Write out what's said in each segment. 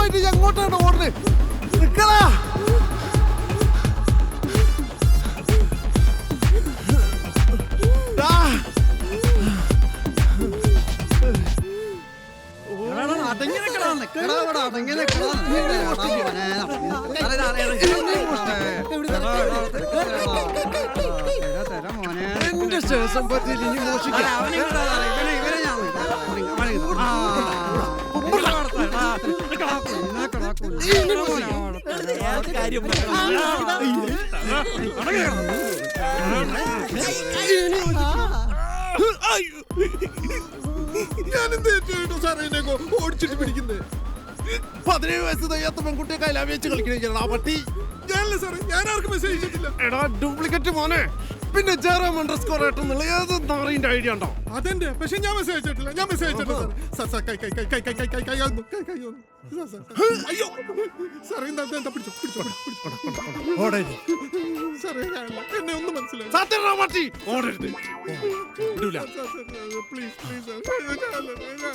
സുഖമായിട്ട് എങ്ങോട്ടാണ് ഓടുന്നത്? നിക്കടാ. എന്റെ സ്റ്റേഷൻ പറ്റിയിൽ ഇനി മോഷിക്കാം. ഞാനെന്ത് ഏറ്റവും സാറേ എന്നെ ഓടിച്ചിട്ട് പിടിക്കുന്നത്? 17 വയസ്സ് തയ്യാത്ത പെൺകുട്ടിയെ കൈലാവേച്ച് കളിക്കണേ ആ പട്ടി. ഞാനല്ലേ സാറേ, ഞാൻ ആർക്കും മെസ്സേജ് അയച്ചിട്ടില്ല. എടാ ഡ്യൂപ്ലിക്കേറ്റ് മോനെ. പിന്നെ __ ഏത് നാറിന്റെ ഐഡിയ ഉണ്ടോ? അതെന്റെ. പക്ഷെ ഞാൻ മെസ്സേജ് അയച്ചിട്ടില്ല. ഞാൻ മെസ്സേജ് അയച്ചിട്ടില്ല. അയ്യോ സാറേ, എന്താ പിടിച്ചോ സാറേ, എന്നെ ഒന്ന് മനസ്സിലായി.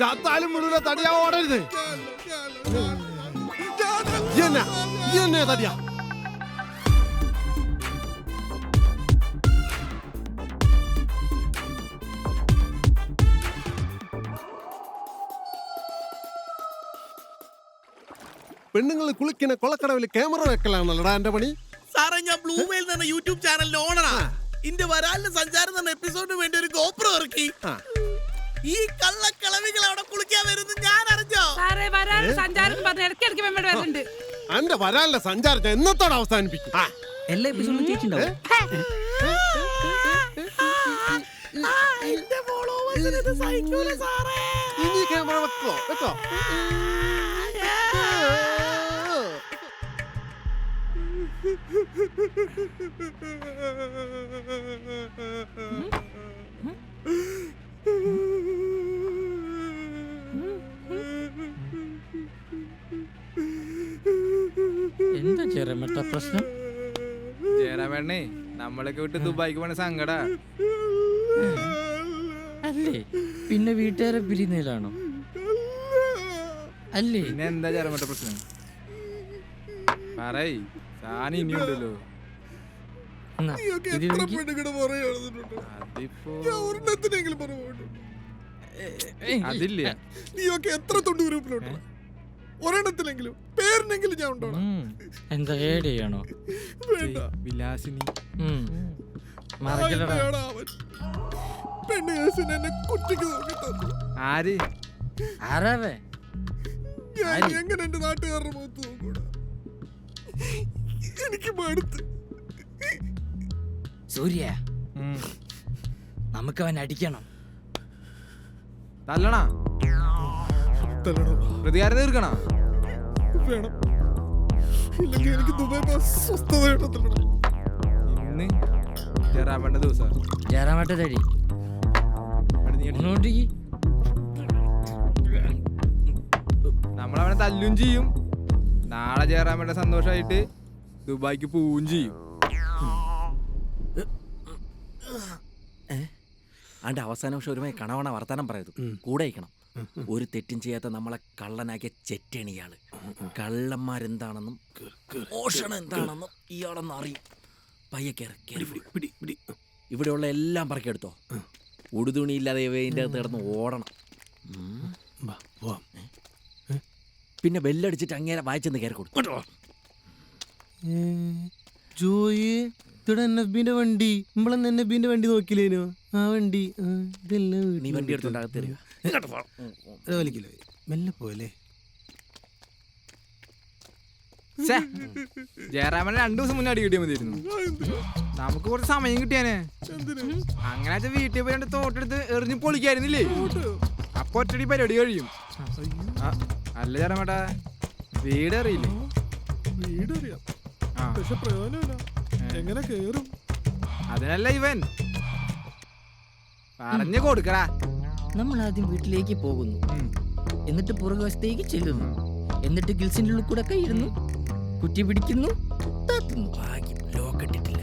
ചാത്താലും വിടൂല, തടിയാ ഓടരുത്. എന്നെ തടിയാ. പെണ്ണുങ്ങൾ കുളിക്കുന്ന കൊളക്കടവിൽ ക്യാമറ വെക്കലാണല്ലോടാ എന്റെ പണി. സാറേ, ഞാൻ ബ്ലൂ വെയിൽ എന്ന യൂട്യൂബ് ചാനലിന്റെ ഓണറാ. ഇന്റെ വരാലിന്റെ സഞ്ചാരം എന്ന എപ്പിസോഡിന് വേണ്ടി ഒരു ഗോപ്രോ ഇറക്കി. ഈ കള്ളക്കളവികൾ അവിടെ കുളിക്കാൻ വരുന്നു ഞാൻ അറിഞ്ഞോ? സാറേ, വരാലിന്റെ സഞ്ചാരം പറഞ്ഞ ഇടയ്ക്കിടയ്ക്ക് മെമ്മോട് വരുന്നുണ്ട്. എന്റെ വരാലിന്റെ സഞ്ചാരം എന്നത്തോടെ അവസാനിപ്പിക്കും. എല്ലാ എപ്പിസോഡിലും ചേച്ചിണ്ടാവും. ഇനി ക്യാമറ വെക്കോ? എന്താ ചേരമറ്റ പ്രശ്നം? ചേരാവേണ്ണേ, നമ്മളൊക്കെ വിട്ട് ദുബായിക്ക് പോണ സങ്കടാ അല്ലേ? പിന്നെ വീട്ടുകാരെ പിരിയുന്നതിലാണോ? അല്ലേ? പിന്നെ എന്താ ചേരാമറ്റ പ്രശ്നം? പറയ്, സാധനം ഇനിയുണ്ടല്ലോ. അതില്ല, നീയൊക്കെ എത്ര തൊണ്ട് ഗ്രൂപ്പിലോട്ട് ഒരെണ്ണത്തിലെങ്കിലും പേരിനെങ്കിലും ഞാൻ ഉണ്ടോ? എന്താ ഏടിയാണോ? വിലാസിനി പെണ്ണ് കേസിന് എന്നെ കുറ്റിക്ക് നോക്കി. ആര്? ആരാവേ? ഞാൻ എങ്ങനെ എന്റെ നാട്ടുകാരുടെ മുഖത്ത് നോക്കൂടാ? എനിക്ക് മടുത്ത്. സൂര്യ, നമുക്കവൻ അടിക്കണം. തല്ലണ? പ്രതികാരം തീർക്കണ? വേണം, ഇല്ലെങ്കിൽ എനിക്ക് ദുബായ് സ്വസ്ഥതയായിട്ട് തല്ലണം. ഇന്ന് ജയറാമേട്ട ദിവസം. ജയറാമേട്ട തടി നമ്മളവനെ തല്ലും ചെയ്യും. നാളെ ജയറാമേട്ട സന്തോഷമായിട്ട് ദുബായിക്ക് പോവും ചെയ്യും. അന്റെ അവസാന വർഷം ഒരുമായി കണവണ വർത്താനം പറയത് കൂടെ അയക്കണം. ഒരു തെറ്റും ചെയ്യാത്ത നമ്മളെ കള്ളനാക്കിയ ചെറ്റാണ് ഇയാള്. കള്ളന്മാരെന്താണെന്നും മോഷണം എന്താണെന്നും ഇയാളെന്ന് അറിയും. പയ്യെ കയറി ഇവിടെയുള്ള എല്ലാം പറക്കെടുത്തോ. ഉടുതുണിയില്ലാതെ ഇവൻ്റെ അകത്ത് കിടന്ന് ഓടണം. പിന്നെ ബെല്ലടിച്ചിട്ട് അങ്ങേരെ വായിച്ചെന്ന് കയറി കൊടുക്കും. ജോയി, NFBന്റെ വണ്ടി, നമ്മളന്ന് NFBന്റെ വണ്ടി നോക്കില്ലേനോ? ആ വണ്ടി ഇതെല്ലാം നീ വണ്ടി എടുത്തോണ്ട് അകത്ത് തരിക. വലിക്കില്ല, മെല്ലെ പോയല്ലേ. ജയറാമനെ 2 ദിവസം മുന്നേ അടി കിട്ടിയാൽ മതിയായിരുന്നു. നമുക്ക് കുറച്ച് സമയം കിട്ടിയാനേ. അങ്ങനെ വീട്ടിൽ പോയി 2 തോട്ടെടുത്ത് എറിഞ്ഞ് പൊളിക്കായിരുന്നില്ലേ? അപ്പൊ ഒറ്റടി പരിപാടി കഴിയും. അല്ല ജയറാമേട്ടാ, വീട് അറിയില്ലേ? വീടറിയാം, പക്ഷെ പ്രയോജനമില്ല. എങ്ങനെ കേറും? അതിനല്ല ഇവൻ പറഞ്ഞു കൊടുക്കടാ. നമ്മൾ ആദ്യം വീട്ടിലേക്ക് പോകുന്നു, എന്നിട്ട് പുറകുവശത്തേക്ക് ചെല്ലുന്നു, എന്നിട്ട് ഗിൽസിന്റെ ഉള്ളിൽ കൂടെ കൈയിടുന്നു, കുറ്റി പിടിക്കുന്നു, താത്തുന്നു. ഭാഗ്യം ലോക്കിട്ടിട്ടില്ല.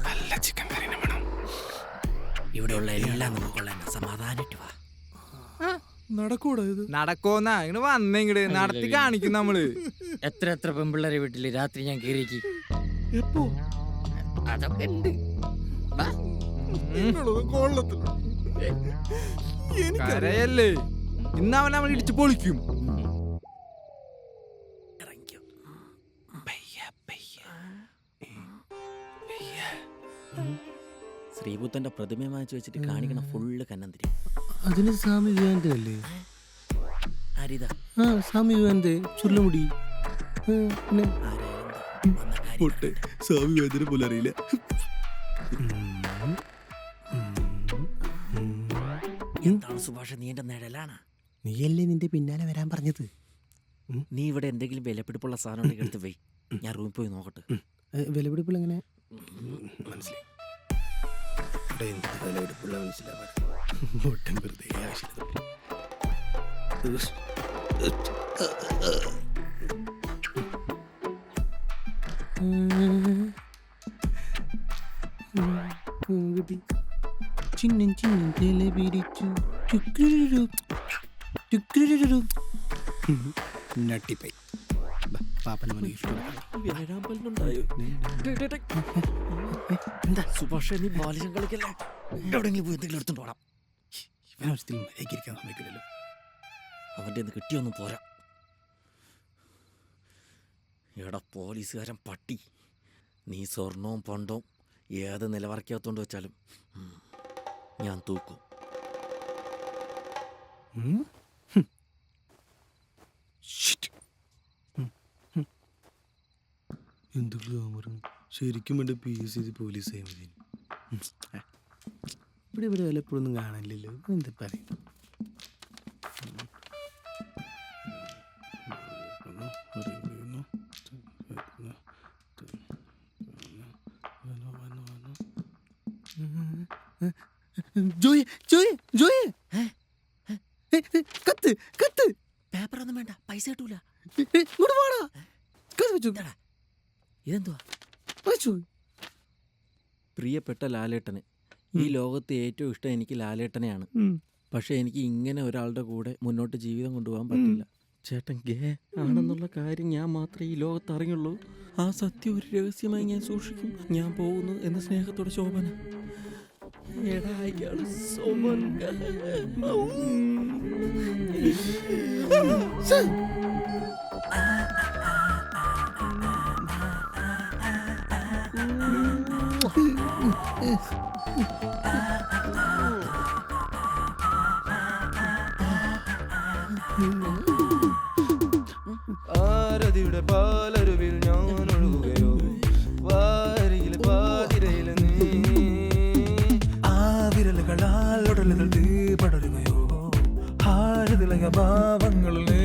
നല്ല ചിക്കൻ കറി വേണം. ഇവിടെയുള്ള എല്ലാം നമുക്കുള്ള സമാധാനിട്ട് വാ. നടക്കൂടാ ഇത്? നടക്കോന്നാ ഇങ്ങട് വന്നേ, ഇങ്ങട് നടത്തി കാണിക്കും നമ്മള്. എത്ര പെമ്പിള്ളേരെ വീട്ടില് രാത്രി ഞാൻ കയറിക്ക്. എപ്പോ? അതൊക്കെ ഉണ്ട്. വാ. നിങ്ങളൊന്നും കൊള്ളത്തില്ല. കരയല്ലേ, ഇന്നവൻ നമ്മൾ ഇടിച്ചു പൊളിക്കും. ഇറങ്ങിക്കോ. ശ്രീബുദ്ധന്റെ പ്രതിമ വാങ്ങിച്ചു വെച്ചിട്ട് കാണിക്കണ ഫുള്ള് കന്നന്തിരി. അതിന് സ്വാമി വിവേകാനന്ദ അല്ലേ? ആരിതാ? ആ സ്വാമി വിവേകാനന്ദ ചുരുളമുടി. പിന്നെ പൊട്ടെ, സ്വാമി വേദന പോലെ അറിയില്ല. എന്താണ് സുഭാഷ, നീ എന്റെ നിഴലാണ്. നീയല്ലേ നിന്റെ പിന്നാലെ വരാൻ പറഞ്ഞത്? നീ ഇവിടെ എന്തെങ്കിലും വിലപിടിപ്പുള്ള സാധനം ഉണ്ടെങ്കിൽ എടുത്ത് പോയി, ഞാൻ റൂമിൽ പോയി നോക്കട്ടെ. വിലപിടിപ്പുള്ള എങ്ങനെ മനസ്സിലായി. ചിന്നും ചിന്നും തല പിരിച്ചു ചുക്രു ചുക്രു നട്ടിപ്പൈ പാപ്പന്റെ മോനെ എന്താ സുഭാഷ, നീ ബാലിശം കളിക്കല്ലേ? എവിടെയെങ്കിലും പോയി എന്തെങ്കിലും എടുത്തോണ്ട് പോടാം. ഇവനവസ്ഥയിൽ മര്യാദയ്ക്കിരിക്കാൻ സമ്മതിക്കില്ലല്ലോ. അവൻ്റെ ഒന്ന് കിട്ടിയൊന്നും പോരാ. എടാ പോലീസുകാരൻ പട്ടി, നീ സ്വർണവും പണ്ടവും ഏത് നിലവറക്കകത്തോണ്ട് വെച്ചാലും ഞാൻ തൂക്കും. എന്ത് ഗ്ലാമറും. ശരിക്കും വേണ്ട PSC പോലീസായി മതി. ഇവിടെ വല്ലപ്പോഴൊന്നും കാണാനില്ലല്ലോ. എന്താ പറയും? ജോയ് ജോയ് ജോയ് കത്ത് കത്ത്. പേപ്പറൊന്നും വേണ്ട, പൈസ കിട്ടൂല. ഇങ്ങോട്ട് പോടാ. കത്ത് വെച്ചു. ഇതെന്തുവാ? വെച്ചു. പ്രിയപ്പെട്ട ലാലേട്ടന്, ഈ ലോകത്ത് ഏറ്റവും ഇഷ്ടം എനിക്ക് ലാലേട്ടനെയാണ്. പക്ഷെ എനിക്ക് ഇങ്ങനെ ഒരാളുടെ കൂടെ മുന്നോട്ട് ജീവിതം കൊണ്ടുപോകാൻ പറ്റില്ല. ചേട്ടൻ ഗേ ആണെന്നുള്ള കാര്യം ഞാൻ മാത്രമേ ഈ ലോകത്ത് അറിയുള്ളൂ. ആ സത്യം ഒരു രഹസ്യമായി ഞാൻ സൂക്ഷിക്കും. ഞാൻ പോകുന്നു എന്ന സ്നേഹത്തോടെ ശോഭന. എടാ അയാള് സോമൻ. ആരതിയുടെ പാലരുവിൽ ഞാൻ ഒഴുകുകയോ, വാരിയിലെ പാതിരയിലെ നീ ആ വിരലുകളാൽ ഉടലുകൾ തീ പടരുകയോ, ആരതിലക ഭാവങ്ങൾ നീ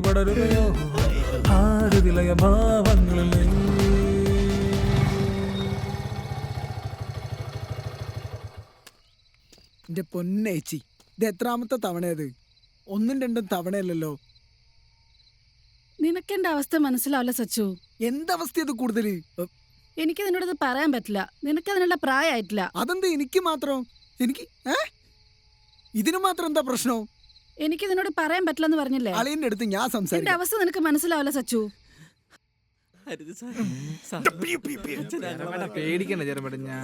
പടരുകയോ ആരുതിലയ ഭാവങ്ങളിൽ എന്റെ പൊന്നേച്ചി, ഇത് എത്രാമത്തെ തവണയത്? 1-2 തവണയല്ലല്ലോ. നിനക്കെന്റെ അവസ്ഥ മനസ്സിലാവില്ല സച്ചു. എന്തവസ്ഥ ഇത് കൂടുതൽ? എനിക്ക് നിന്നോട് ഇത് പറയാൻ പറ്റില്ല. നിനക്ക് അതിനുള്ള പ്രായമായിട്ടില്ല. അതെന്താ എനിക്ക് മാത്രം? എനിക്ക് ഇതിനു മാത്രം എന്താ പ്രശ്നം? എനിക്ക് നിന്നോട് പറയാൻ പറ്റില്ലെന്ന് പറഞ്ഞില്ലേ? അളിയന്റെ അടുത്ത് ഞാൻ എന്റെ സംസാരിക്കാം. അവസ്ഥ നിനക്ക് മനസ്സിലാവില്ല സച്ചു. പേടിക്കണ്ട ചെറുപ്പട ഞാൻ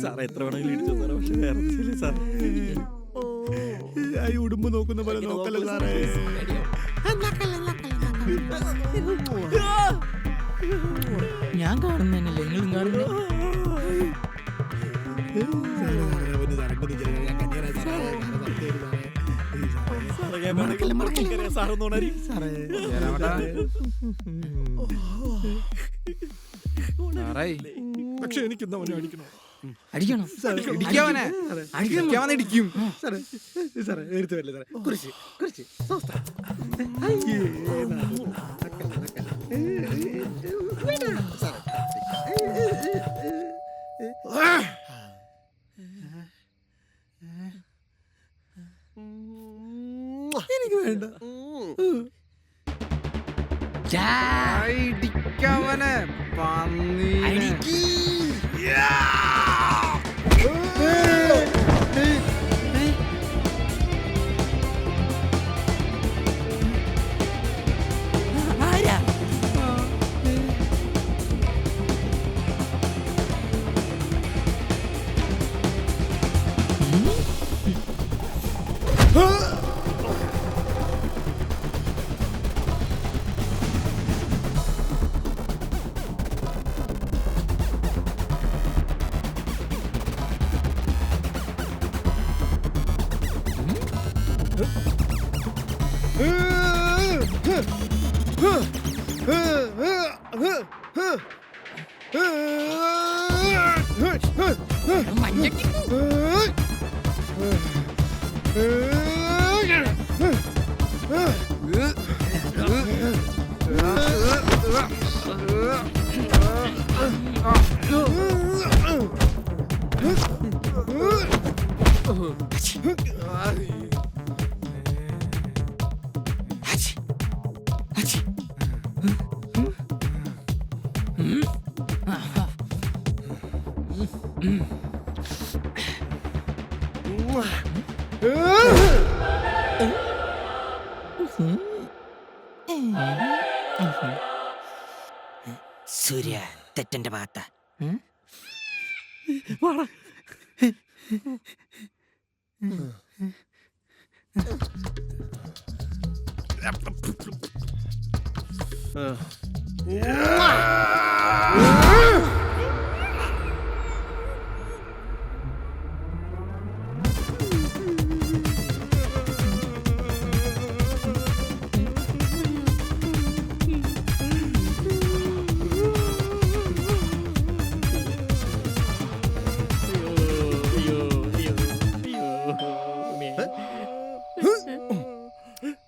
സാറേ എത്ര വേണമെങ്കിലും ഇടിച്ചോ സാറേ, പക്ഷെ വേറെ ഒന്നുമില്ല സാറേ. ഉടുമ്പ് നോക്കുന്ന പോലെ നോക്കല്ലേ സാറേ. ഞാൻ കാണുന്നതന്നെയല്ലേ നിങ്ങളും കാണുന്നേ? പക്ഷെ എനിക്ക് എന്താ അവനെ അടിക്കണോ? അടിക്കണം, ഇടിക്കാവനെ അടിക്കാവനെ ഇടിക്കും. സാറേ സാറേ എടുത്തു വരില്ല സാറേ. കുറിച്ച് കുറിച്ച് എനിക്ക് വേണ്ട. ഇടിക്കാവനെ പന്നി. സൂര്യ തെറ്റന്റെ ഭാഗത്ത.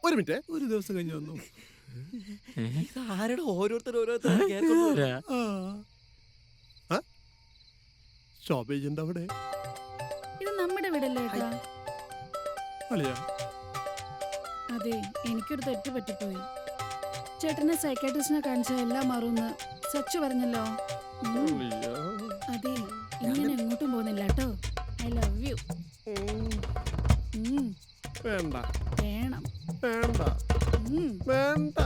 ഒരു മിനിറ്റ്, ഒരു ദിവസം കഴിഞ്ഞ് വന്നു. ആരുടെ ഓരോരുത്തർ ഷോപ്പ് ഏജന്റ് അവിടെ. ഇത് നമ്മുടെ വീടല്ലേ ഏട്ടാ? അളിയാ, അതെ, എനിക്കൊരു തെറ്റ് പറ്റിപ്പോയി. ചേട്ടനെ സൈക്കാട്രിസ്റ്റിനെ കാണിച്ചാൽ എല്ലാം മാറുമെന്ന് സച്ചു പറഞ്ഞല്ലോ. അതെ, ഇങ്ങനെ എങ്ങോട്ടും പോകുന്നില്ല കേട്ടോ. I love you. വേണ്ട വേണം. വേണ്ട വേണ്ട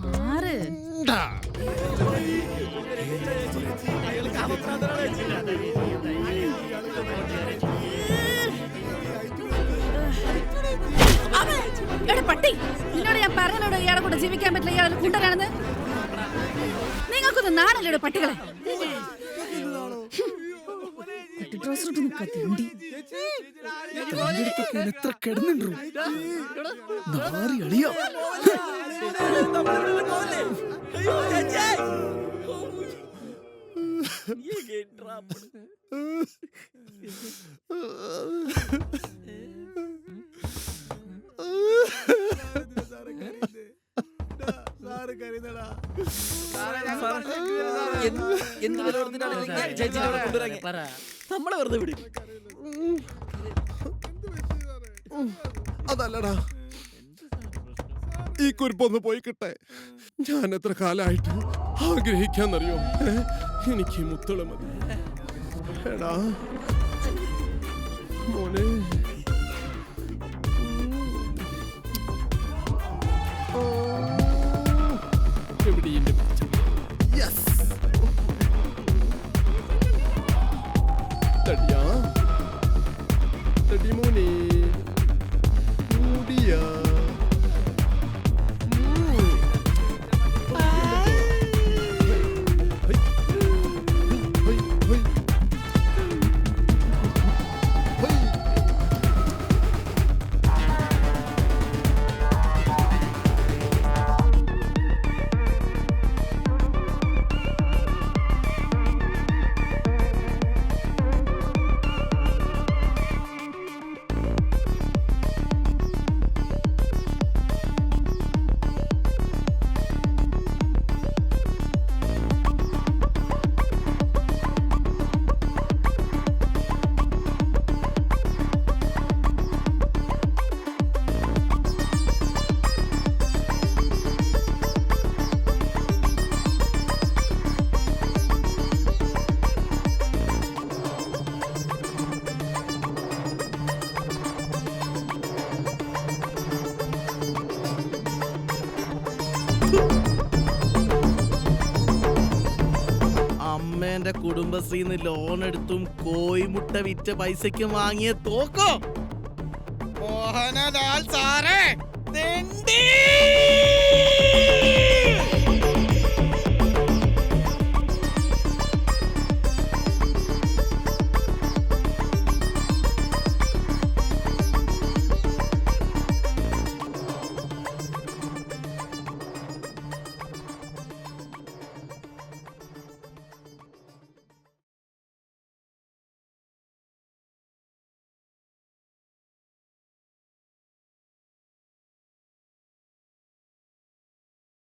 മാറ്. എടാ പട്ടി, നിന്നോട് ഞാൻ പറഞ്ഞോട് ഇയാളെ കൂടെ ജീവിക്കാൻ പറ്റില്ല, ഇയാൾ കുണ്ടനാണെന്ന്. നിങ്ങൾക്കൊന്ന് നാണല്ലേടോ പട്ടികളെ. ഡ്രസ് ഇട്ട് നിൽക്കാ തിണ്ടി. എത്ര കിടന്നുണ്ടോ നാറി അളിയോ. നമ്മളെ വെറുതെ വിടും. അതല്ലടാ, ഈ കുരിപ്പൊന്ന് പോയി കിട്ടെ. ഞാൻ എത്ര കാലായിട്ട് ആഗ്രഹിക്കാന്നറിയോ? എനിക്ക് ഈ മുത്തുള മതി. എടാ മോനെ, എവിടെ തടിയാ തടി മോനെ, മൂടിയാ. അമ്മേന്റെ കുടുംബശ്രീന്ന് ലോൺ എടുത്തും കോയിമുട്ട വിറ്റ പൈസയ്ക്ക് വാങ്ങിയ തോക്കോ മോഹനലാൽ സാറേ തെണ്ടി.